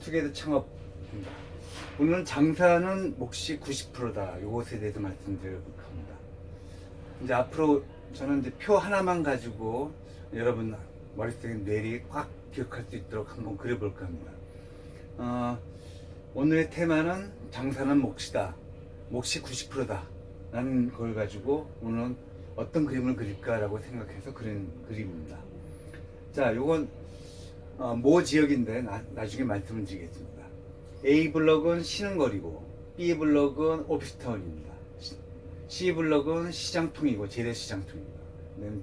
투게더 창업입니다. 오늘은 장사는 몫이 90%다. 이것에 대해서 말씀드리려고 합니다. 이제 앞으로 저는 이제 표 하나만 가지고 여러분 머릿속에 뇌리 꽉 기억할 수 있도록 한번 그려볼까 합니다. 오늘의 테마는 장사는 몫이다. 몫이 90%다. 라는 걸 가지고 오늘은 어떤 그림을 그릴까라고 생각해서 그린 그림입니다. 자, 요건 모 지역인데 나중에 말씀을 드리겠습니다. A 블럭은 쉬는 거리고 B 블럭은 오피스타운입니다. C 블럭은 시장통이고 재래시장통입니다.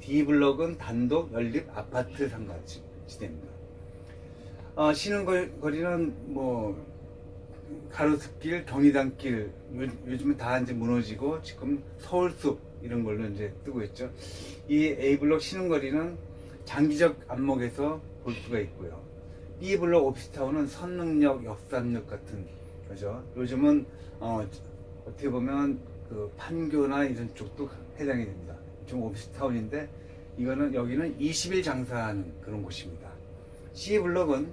D 블럭은 단독 연립 아파트 상가 지대입니다. 쉬는 거리는 뭐 가로수길, 경리단길 요즘은 다 이제 무너지고 지금 서울숲 이런 걸로 이제 뜨고 있죠. 이 A 블럭 쉬는 거리는 장기적 안목에서 볼 수가 있고요. B 블럭 오피스타운은 선릉역, 역삼역 같은 거죠. 요즘은 어떻게 보면 그 판교나 이런 쪽도 해당이 됩니다. 좀 오피스타운인데 여기는 20일 장사하는 그런 곳입니다. C 블럭은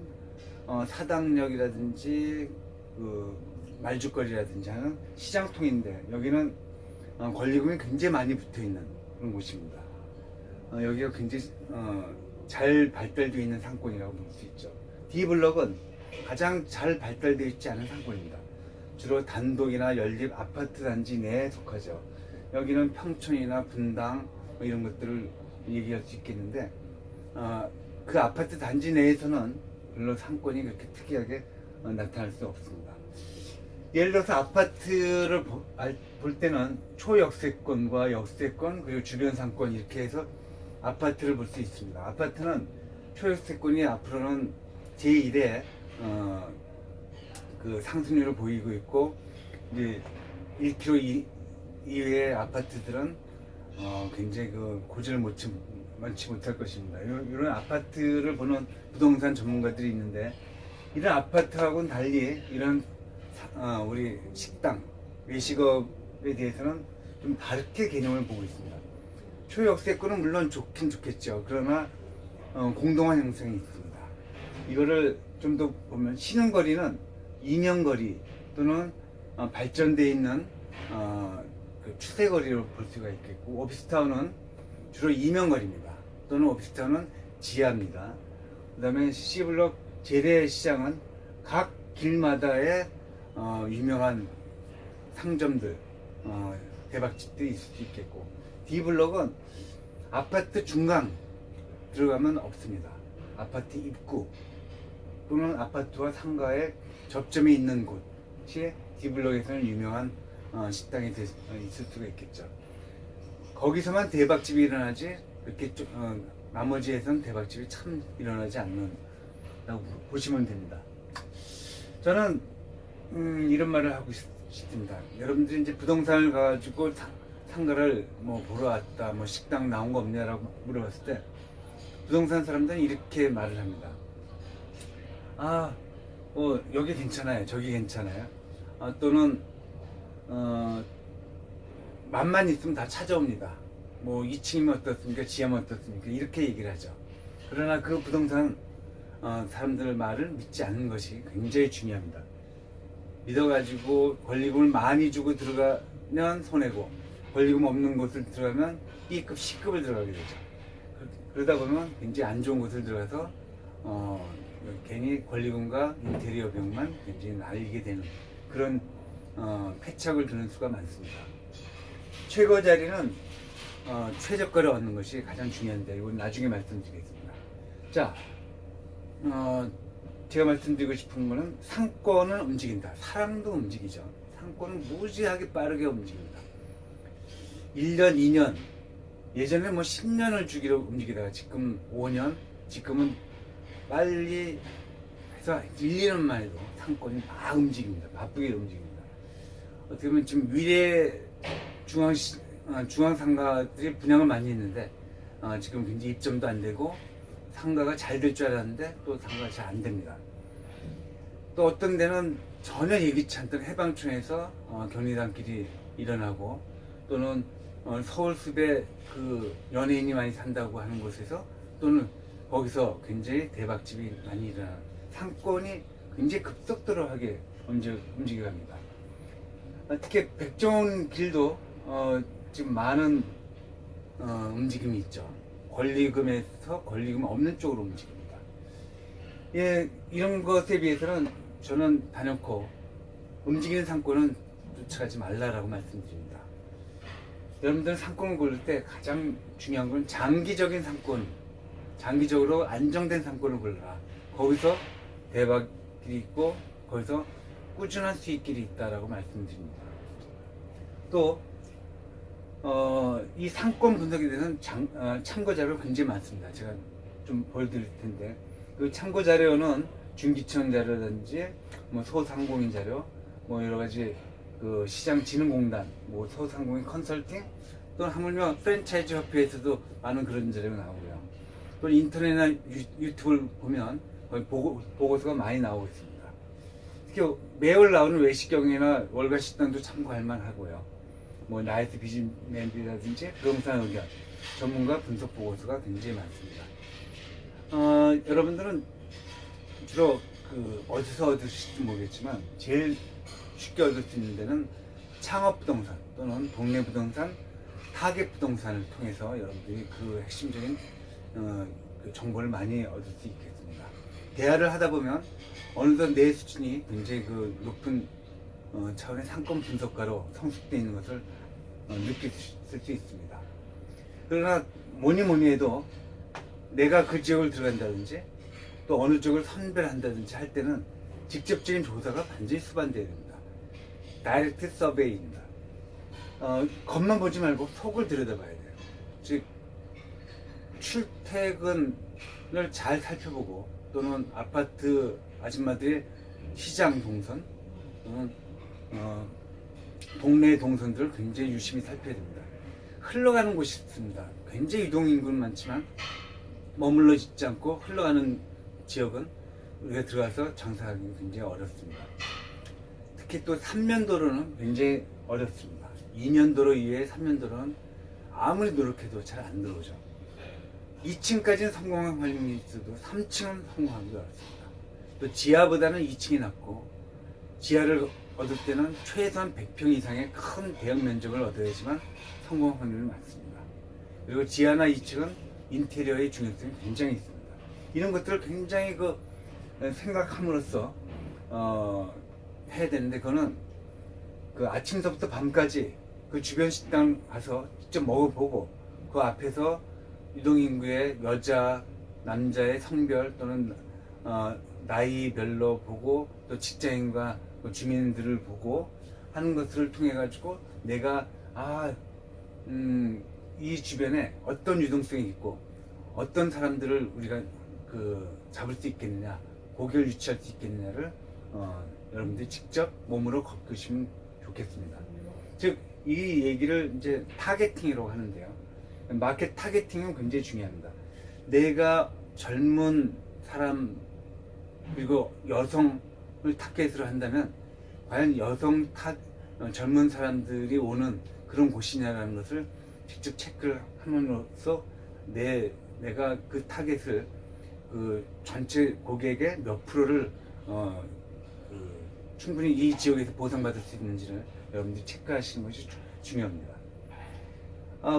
사당역이라든지 그 말죽거리라든지 하는 시장통인데 여기는 권리금이 굉장히 많이 붙어있는 그런 곳입니다. 여기가 굉장히 잘 발달되어 있는 상권이라고 볼 수 있죠. D 블럭은 가장 잘 발달되어 있지 않은 상권입니다. 주로 단독이나 연립 아파트 단지 내에 속하죠. 여기는 평촌이나 분당 뭐 이런 것들을 얘기할 수 있겠는데 그 아파트 단지 내에서는 별로 상권이 그렇게 특이하게 나타날 수 없습니다. 예를 들어서 아파트를 볼 때는 초역세권과 역세권 그리고 주변 상권 이렇게 해서 아파트를 볼 수 있습니다. 아파트는 초역세권이 앞으로는 제1의 그 상승률을 보이고 있고 이제 1km 이외의 아파트들은 굉장히 그 고지를 많지 못할 것입니다. 이런 아파트를 보는 부동산 전문가들이 있는데 이런 아파트하고는 달리 이런 우리 식당, 외식업에 대해서는 좀 다르게 개념을 보고 있습니다. 초역세권은 물론 좋긴 좋겠죠. 그러나 공동화 형성이 있습니다. 이거를 좀 더 보면 쉬는 거리는 이면거리 또는 발전되어 있는 그 추세거리로 볼 수가 있겠고 오피스타운은 주로 이면거리입니다. 또는 오피스타운은 지하입니다. 그 다음에 C블럭 재래시장은 각 길마다의 유명한 상점들, 대박집들이 있을 수 있겠고 D블럭은 아파트 중간 들어가면 없습니다. 아파트 입구 또는 아파트와 상가의 접점이 있는 곳이 D블럭에서는 유명한 식당이 있을 수가 있겠죠. 거기서만 대박집이 일어나지 이렇게 나머지에서는 대박집이 참 일어나지 않는다고 보시면 됩니다. 저는 이런 말을 하고 싶습니다. 여러분들이 이제 부동산을 가지고 상가를 뭐 보러 왔다, 뭐 식당 나온 거 없냐라고 물어봤을 때 부동산 사람들은 이렇게 말을 합니다. 여기 괜찮아요, 저기 괜찮아요. 또는 맘만 있으면 다 찾아옵니다. 뭐 2층이면 어떻습니까, 지하면 어떻습니까, 이렇게 얘기를 하죠. 그러나 그 부동산 사람들 말을 믿지 않는 것이 굉장히 중요합니다. 믿어가지고 권리금을 많이 주고 들어가면 손해고 권리금 없는 곳을 들어가면 B급, C급을 들어가게 되죠. 그러다 보면 굉장히 안 좋은 곳을 들어가서 괜히 권리금과 인테리어 비용만 굉장히 날리게 되는 그런 패착을 드는 수가 많습니다. 최고 자리는 최저가를 얻는 것이 가장 중요한데 이건 나중에 말씀드리겠습니다. 자, 제가 말씀드리고 싶은 거는 상권은 움직인다. 사람도 움직이죠. 상권은 무지하게 빠르게 움직입니다. 1년, 2년, 예전에 뭐 10년을 주기로 움직이다가 지금 5년, 지금은 빨리 해서 1, 2년 만에도 상권이 막 움직입니다. 바쁘게 움직입니다. 어떻게 보면 지금 위례 중앙상가들이 분양을 많이 했는데 지금 굉장히 입점도 안 되고 상가가 잘 될 줄 알았는데 또 상가가 잘 안 됩니다. 또 어떤 데는 전혀 예기치 않던 해방촌에서 경리단길이 일어나고 또는 서울숲에 그 연예인이 많이 산다고 하는 곳에서 또는 거기서 굉장히 대박집이 많이 일어나는 상권이 굉장히 급속도로하게 움직여갑니다. 특히 백종원 길도 지금 많은 움직임이 있죠. 권리금에서 권리금 없는 쪽으로 움직입니다. 예, 이런 것에 비해서는 저는 단연코 움직이는 상권은 쫓아가지 말라라고 말씀드립니다. 여러분들 상권을 고를 때 가장 중요한 건 장기적인 상권, 장기적으로 안정된 상권을 골라라. 거기서 대박이 있고 거기서 꾸준한 수익길이 있다라고 말씀드립니다. 또 이 상권 분석에 대해서는 참고 자료가 굉장히 많습니다. 제가 좀 보여드릴 텐데 그 참고 자료는 중기청 자료라든지 뭐 소상공인 자료, 뭐 여러 가지 그 시장진흥공단, 뭐 소상공인 컨설팅, 또는 하물며 프랜차이즈 협회에서도 많은 그런 자료가 나오고요. 또 인터넷이나 유튜브를 보면 거의 보고서가 많이 나오고 있습니다. 특히 매월 나오는 외식경이나 월가 식단도 참고할 만하고요. 뭐 나이트 비즈맨이라든지 부동산 의견, 전문가 분석 보고서가 굉장히 많습니다. 여러분들은 주로 그 어디서 얻으실지 모르겠지만 제일 쉽게 얻을 수 있는 데는 창업부동산 또는 동네 부동산, 타겟 부동산을 통해서 여러분들이 그 핵심적인 그 정보를 많이 얻을 수 있겠습니다. 대화를 하다 보면 어느덧 내 수준이 굉장히 그 높은 차원의 상권 분석가로 성숙되어 있는 것을 느낄 수 있습니다. 그러나 뭐니 해도 내가 그 지역을 들어간다든지 또 어느 쪽을 선별한다든지 할 때는 직접적인 조사가 반드시 수반되어야 됩니다. 다이렉트 서베이입니다. 겉만 보지 말고 속을 들여다봐야 돼요. 즉 출퇴근을 잘 살펴보고 또는 아파트 아줌마들의 시장 동선 또는 동네 동선들을 굉장히 유심히 살펴야 됩니다. 흘러가는 곳이 있습니다. 굉장히 유동인구는 많지만 머물러 있지 않고 흘러가는 지역은 우리가 들어가서 장사하기 굉장히 어렵습니다. 특히 또 3면도로는 굉장히 어렵습니다. 2면도로 이외에 3면도로는 아무리 노력해도 잘 안 들어오죠. 2층까지는 성공할 확률이 있어도 3층은 성공하기가 어렵습니다. 또 지하보다는 2층이 낮고 지하를 얻을 때는 최소한 100평 이상의 큰 대형 면적을 얻어야지만 성공 확률이 많습니다. 그리고 지하나 2층은 인테리어의 중요성이 굉장히 있습니다. 이런 것들을 굉장히 생각함으로써 해야 되는데 그거는 그 아침서부터 밤까지 그 주변 식당 가서 직접 먹어보고 그 앞에서 유동인구의 여자, 남자의 성별 또는 나이별로 보고 또 직장인과 주민들을 보고 하는 것을 통해 가지고 내가 이 주변에 어떤 유동성이 있고 어떤 사람들을 우리가 잡을 수 있겠느냐, 고객을 유치할 수 있겠느냐를 여러분들이 직접 몸으로 겪으시면 좋겠습니다. 즉 이 얘기를 이제 타겟팅이라고 하는데요. 마켓 타겟팅은 굉장히 중요합니다. 내가 젊은 사람 그리고 여성을 타겟으로 한다면 과연 젊은 사람들이 오는 그런 곳이냐라는 것을 직접 체크를 함으로써 내가 그 타겟을 그 전체 고객의 몇 프로를 충분히 이 지역에서 보상받을 수 있는지를 여러분들이 체크하시는 것이 중요합니다.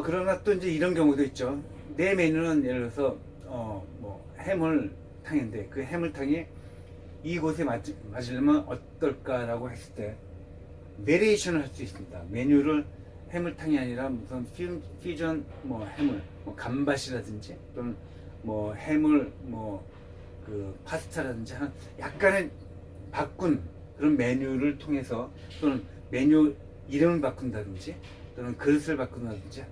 그러나 또 이제 이런 경우도 있죠. 내 메뉴는 예를 들어서 뭐 해물탕인데 그 해물탕이 이곳에 맞으려면 어떨까라고 했을 때 베리에이션을 할 수 있습니다. 메뉴를 해물탕이 아니라 무슨 퓨전 뭐 해물, 뭐 감바시라든지 또는 뭐 해물 그 파스타라든지 한 약간의 바꾼 그런 메뉴를 통해서 또는 메뉴 이름을 바꾼다든지 또는 그릇을 바꾼다든지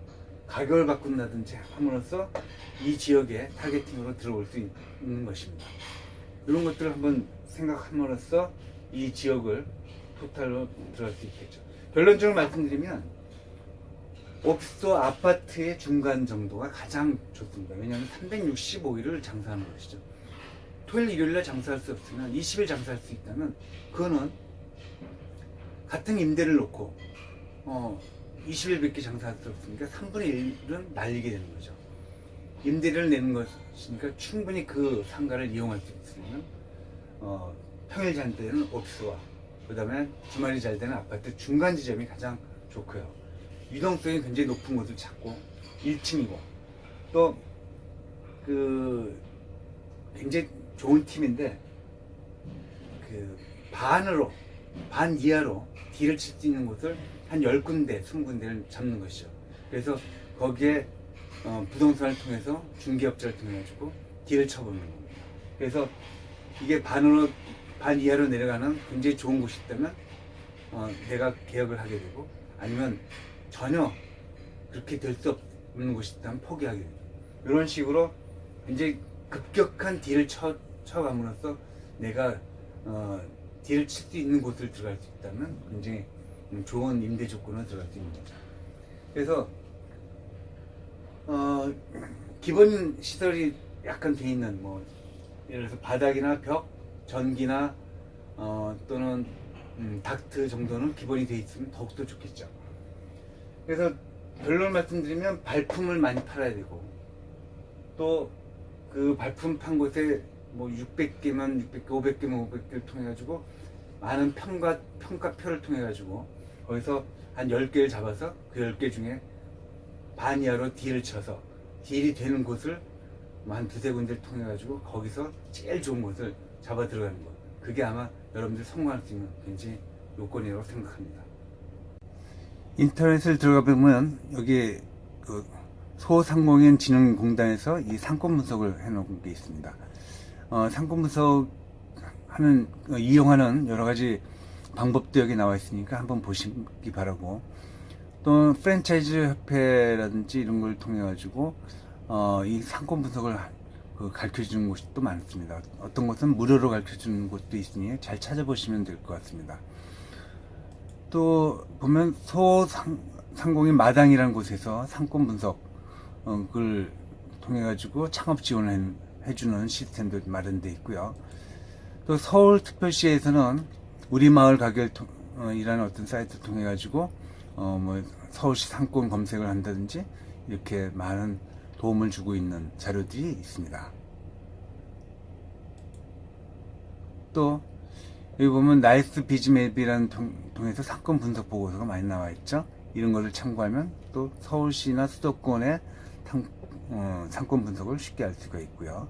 가격을 바꾼다든지 함으로써 이 지역의 타겟팅으로 들어올 수 있는 것입니다. 이런 것들을 한번 생각함으로써 이 지역을 토탈로 들어갈 수 있겠죠. 결론적으로 말씀드리면 옥수수 아파트의 중간 정도가 가장 좋습니다. 왜냐하면 365일을 장사하는 것이죠. 토요일, 일요일날 장사할 수 없으면 20일 장사할 수 있다면 그거는 같은 임대를 놓고 20일밖에 장사할 수 없으니까 3분의 1은 날리게 되는 거죠. 임대를 내는 것이니까 충분히 그 상가를 이용할 수 있으면 평일 잘 때는 오피스와 그 다음에 주말이 잘 되는 아파트 중간 지점이 가장 좋고요. 유동성이 굉장히 높은 곳을 찾고 1층이고 또 그 굉장히 좋은 팀인데 그 반 이하로 딜을 칠 수 있는 곳을 한 10군데, 20군데를 잡는 것이죠. 그래서 거기에 부동산을 통해서 중개업자를 통해 가지고 딜을 쳐보는 겁니다. 그래서 이게 반 이하로 내려가는 굉장히 좋은 곳이 있다면 내가 계약을 하게 되고, 아니면 전혀 그렇게 될 수 없는 곳이 있다면 포기하게 되고, 이런 식으로 굉장히 급격한 딜을 쳐감으로써 내가 딜을 칠 수 있는 곳을 들어갈 수 있다면 굉장히 좋은 임대 조건으로 들어갈 수 있는 거죠. 그래서 기본 시설이 약간 돼 있는, 뭐 예를 들어서 바닥이나 벽, 전기나 또는 닥트 정도는 기본이 돼 있으면 더욱더 좋겠죠. 그래서 결론을 말씀드리면 발품을 많이 팔아야 되고, 또 그 발품 판 곳에 뭐 600개면 600개, 500개면 500개를 통해 가지고 많은 평가표를 통해 가지고 거기서 한 10개를 잡아서 그 10개 중에 반 이하로 딜을 쳐서 딜이 되는 곳을 한 두세 군데를 통해 가지고 거기서 제일 좋은 곳을 잡아 들어가는 것, 그게 아마 여러분들 성공할 수 있는 굉장히 요건이라고 생각합니다. 인터넷을 들어가 보면 여기 그 소상공인 진흥공단에서 이 상권 분석을 해놓은 게 있습니다. 상권 이용하는 여러 가지 방법도 여기 나와 있으니까 한번 보시기 바라고, 또 프랜차이즈 협회라든지 이런 걸 통해 가지고 이 상권 분석을 가르쳐 주는 곳이 또 많습니다. 어떤 곳은 무료로 가르쳐 주는 곳도 있으니 잘 찾아보시면 될 것 같습니다. 또 보면 소상공인 마당이라는 곳에서 상권 분석을 통해 가지고 창업 지원을 해주는 시스템도 마련되어 있고요. 또 서울특별시에서는 우리마을 가게이라는 어떤 사이트를 통해 가지고 뭐 서울시 상권 검색을 한다든지 이렇게 많은 도움을 주고 있는 자료들이 있습니다. 또 여기 보면 나이스 비즈맵이라는 통해서 상권 분석 보고서가 많이 나와 있죠. 이런 것을 참고하면 또 서울시나 수도권의 상권 분석을 쉽게 알 수가 있고요.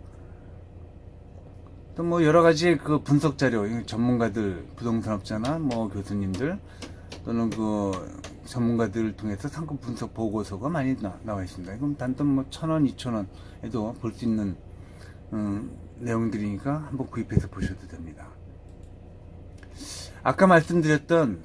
또 뭐 여러 가지 그 분석 자료, 전문가들, 부동산업자나 뭐 교수님들 또는 그 전문가들을 통해서 상권 분석 보고서가 많이 나와 있습니다. 그럼 단돈 뭐 1,000원, 2,000원에도 볼 수 있는 내용들이니까 한번 구입해서 보셔도 됩니다. 아까 말씀드렸던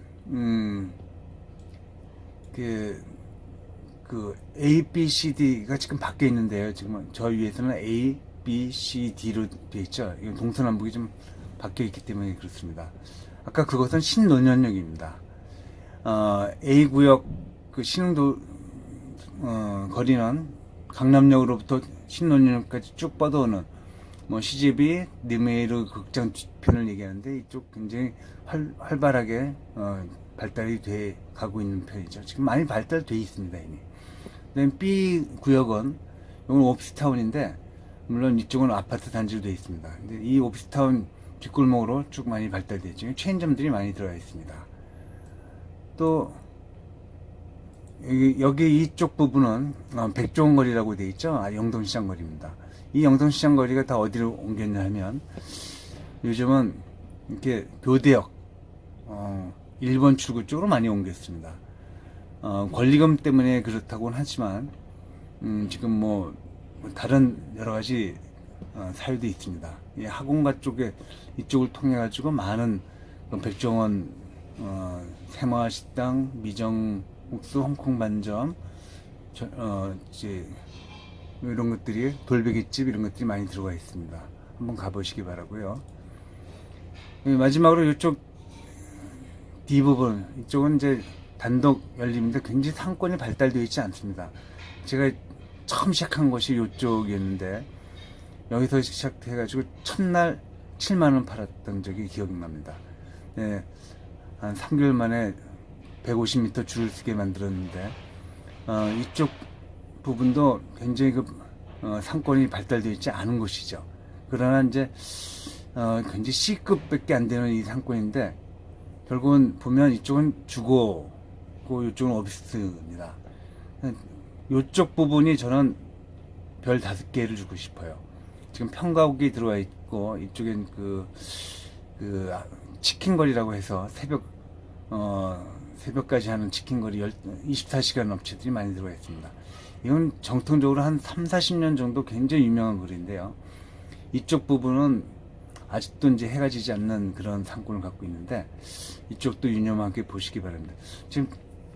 그 A, B, C, D가 지금 밖에 있는데요. 지금 저 위에서는 A, B, C, D로 되어 있죠. 이건 동서남북이 좀 바뀌어 있기 때문에 그렇습니다. 아까 그것은 신논현역입니다. A 구역 그 신흥도 거리는 강남역으로부터 신논현역까지 쭉 뻗어오는 뭐 CGV, 니메이르 극장 뒤편을 얘기하는데, 이쪽 굉장히 활발하게 발달이 돼 가고 있는 편이죠. 지금 많이 발달돼 있습니다, 이미. 그다음에 B 구역은 이건 오피스타운인데, 물론 이쪽은 아파트 단지로 되어 있습니다. 근데 이 오피스타운 뒷골목으로 쭉 많이 발달되어 있죠. 체인점들이 많이 들어가 있습니다. 또 여기 이쪽 부분은 백종원 거리라고 되어 있죠. 영동시장 거리입니다. 이 영동시장 거리가 다 어디로 옮겼냐 하면, 요즘은 이렇게 교대역 1번 출구 쪽으로 많이 옮겼습니다. 권리금 때문에 그렇다고는 하지만 지금 뭐 다른 여러 가지 사유도 있습니다. 이 학원가 쪽에 이쪽을 통해 가지고 많은 백종원 새마을식당, 미정국수, 홍콩 반점, 이제 이런 것들이, 돌베개집 이런 것들이 많이 들어가 있습니다. 한번 가보시기 바라고요. 마지막으로 이쪽 뒷부분, 이쪽은 이제 단독 연립인데 굉장히 상권이 발달되어 있지 않습니다. 제가 처음 시작한 곳이 이쪽이었는데, 여기서 시작해가지고 첫날 7만원 팔았던 적이 기억이 납니다. 네, 한 3개월 만에 150m 줄을 서게 만들었는데, 이쪽 부분도 굉장히 상권이 발달되어 있지 않은 곳이죠. 그러나 이제 굉장히 C급밖에 안 되는 이 상권인데 결국은 보면 이쪽은 주거고 이쪽은 오피스입니다. 이쪽 부분이 저는 별 5개를 주고 싶어요. 지금 평가옥이 들어와 있고 이쪽엔 치킨거리라고 해서 새벽까지 하는 치킨거리 24시간 업체들이 많이 들어와 있습니다. 이건 정통적으로 한 3, 40년 정도 굉장히 유명한 거리인데요. 이쪽 부분은 아직도 이제 해가 지지 않는 그런 상권을 갖고 있는데 이쪽도 유념하게 보시기 바랍니다. 지금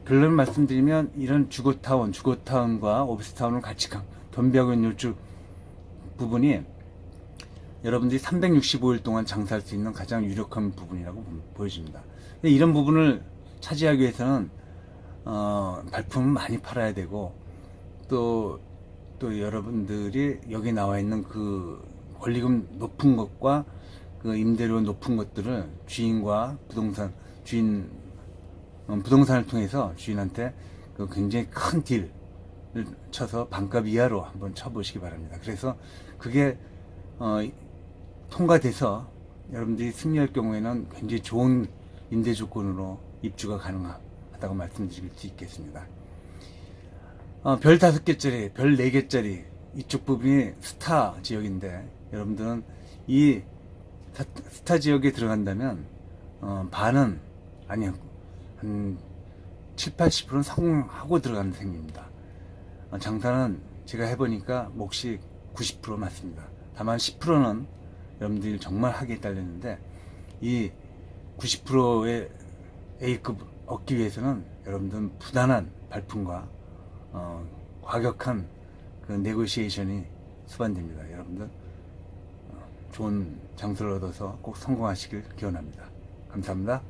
결론 말씀드리면 이런 주거타운과 오피스타운을 같이 겸비하고 있는 이쪽 부분이 여러분들이 365일 동안 장사할 수 있는 가장 유력한 부분이라고 보여집니다. 이런 부분을 차지하기 위해서는 발품을 많이 팔아야 되고 또 여러분들이 여기 나와 있는 그 권리금 높은 것과 그 임대료 높은 것들을 부동산을 통해서 주인한테 그 굉장히 큰 딜을 쳐서 반값 이하로 한번 쳐보시기 바랍니다. 그래서 그게 통과돼서 여러분들이 승리할 경우에는 굉장히 좋은 임대 조건으로 입주가 가능하다고 말씀드릴 수 있겠습니다. 별 5개짜리, 별 4개짜리 이쪽 부분이 스타 지역인데 여러분들은 이 스타 지역에 들어간다면 반은 아니요 한 7, 80%는 성공하고 들어가는 셈입니다. 장사는 제가 해보니까 몫이 90% 맞습니다. 다만 10%는 여러분들이 정말 하기에 딸렸는데 이 90%의 A급 얻기 위해서는 여러분들은 부단한 발품과 과격한 그 네고시에이션이 수반됩니다. 여러분들 좋은 장소를 얻어서 꼭 성공하시길 기원합니다. 감사합니다.